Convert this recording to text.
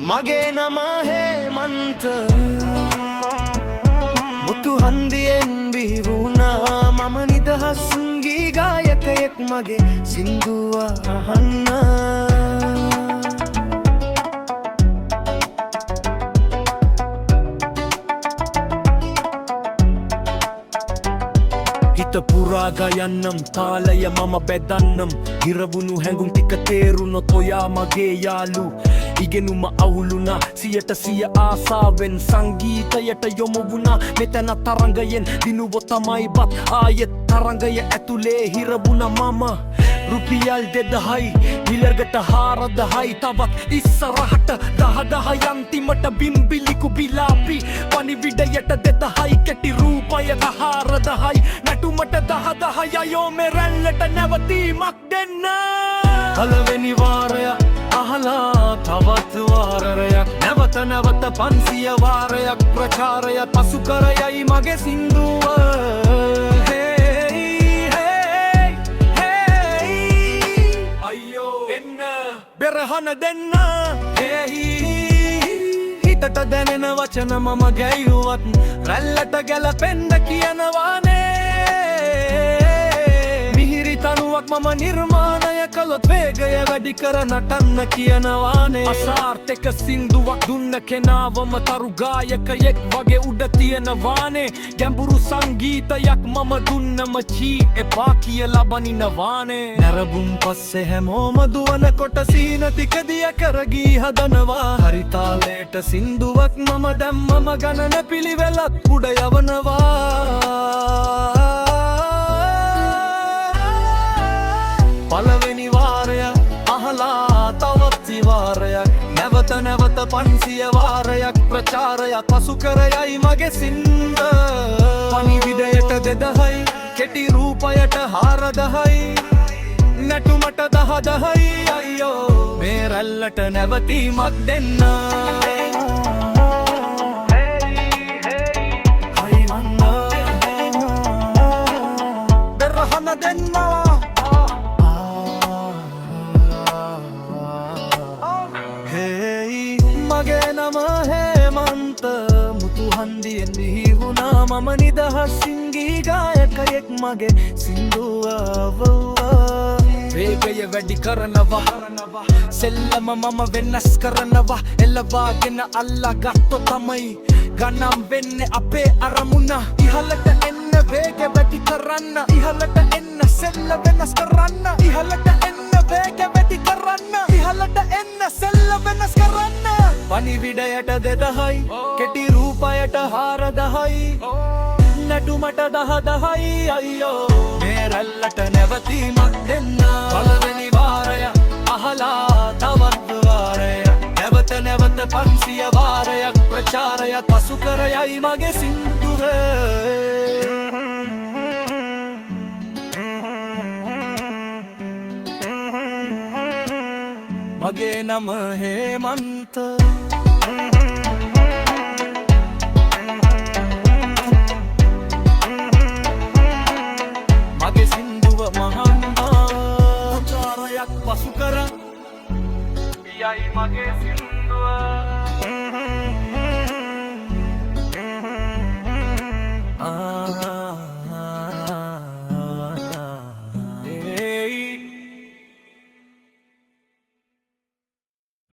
මගේ නම හේමන්ත මුතු හන්දියෙන් බිහිවුණා මම නිදහස් ගී ගායකයෙක් මගේ සින්දුව අහන්න හිත පුරා ගයන්නම් තාලය මම බෙදන්නම් හිරවුණු හැඟුම් ටික තේරුණොත් ඔයා මගේ යාළු ඉගෙනුම අවුලුණා 100% ආසාවෙන් සංගීතයට යොමු වුණා මෙතන තරංගයෙන් දිනුවො තමයි බත් ආයෙත් තරංගය ඇතුලේ හිරවුණා මම රුපියල් 2000යි නිලර්ගට 4000යි තවත් ඉස්සරහට 10 යන්තිමට බිම්බිලිකු බිලාපි පණිවිඩයට 2000යි කෙටි රූපයට 4000යි නැටුමට 10 අයෝ මේ රැල්ලට නැවතීමක් දෙන්න පළවෙනි වාරය අහලා තවත් වාරයක් නැවත නැවත 500 වාරයක් ප්‍රචාරයක් පසු කරයයි මගේ සින්දුව අයියෝ එන්න බෙරහන දෙන්න හිතට දැනෙන වචන මම ගැයුවත් රැල්ලට ගැලපෙන්න කියනවානේ මිහිරි තනුවක් මම නිර්මාණය කළොත් වේගය වැඩි කර නටන්න කියනවානේ අසාර්ථක සින්දුවක් දුන්න කෙනාවම තරු ගායකයෙක් වගේ උඩ තියෙනවානේ ගැඹුරු සංගීතයක් මම දුන්නම චී එපා කියලා බනිනවානේ නැරඹුම් පස්සේ හැමෝම දුවනකොට සීනතිකදිය කරගී හදනවා හරි තාලයට සින්දුවක් මම දැම්මම ගණන පිළිවෙලත් උඩ යවනවා පළවෙනි වාරය අහලා තවත් වාරයක් නැවත නැවත 500 වාරයක් ප්‍රචාරයක් පසු කරයයි මගේ සින්ද පණිවිඩයට 2000යි කෙටි රූපයට 4000යි නැටුමට 10යි අයියෝ මේ රැල්ලට නැවතීමක් දෙන්න බෙරහන දෙන්නවා මගේ නම හේමන්ත මුතු හන්දියෙන් බිහිවුණා මම නිදහස් ගී ගායකයෙක් මගේ සින්දුව වේගය වැඩි කරනවා සෙල්ලම මම වෙනස් කරනවා එළවාගෙන අල්ලාගත්තොත් තමයි ගණන් වෙන්නේ අපේ අරමුණ ඉහළට එන්න වේගය වැඩි කරන්න ඉහළට එන්න සෙල්ල වෙනස් කරන්න ඉහළට එන්න වේගය වැඩි කරන්න ඉහළට එන්න සෙල්ල වෙනස් කරන්න පණිවිඩයට 2000යි කෙටි රූපයට 4000යි නැටුමට 10යි අයියෝ මේ රැල්ලට නැවතීමක් දෙන්න පළවෙනි වාරය අහලා තවත් වාරයක් නැවත නැවත 500 වාරයක් ප්‍රචාරයක් පසු කරයයි මගේ සින්දුව මගේ නම හේමන්ත මගේ සින්දුව මහන්නා ප්‍රචාරයක් පසු කර යයි මගේ සින්දුව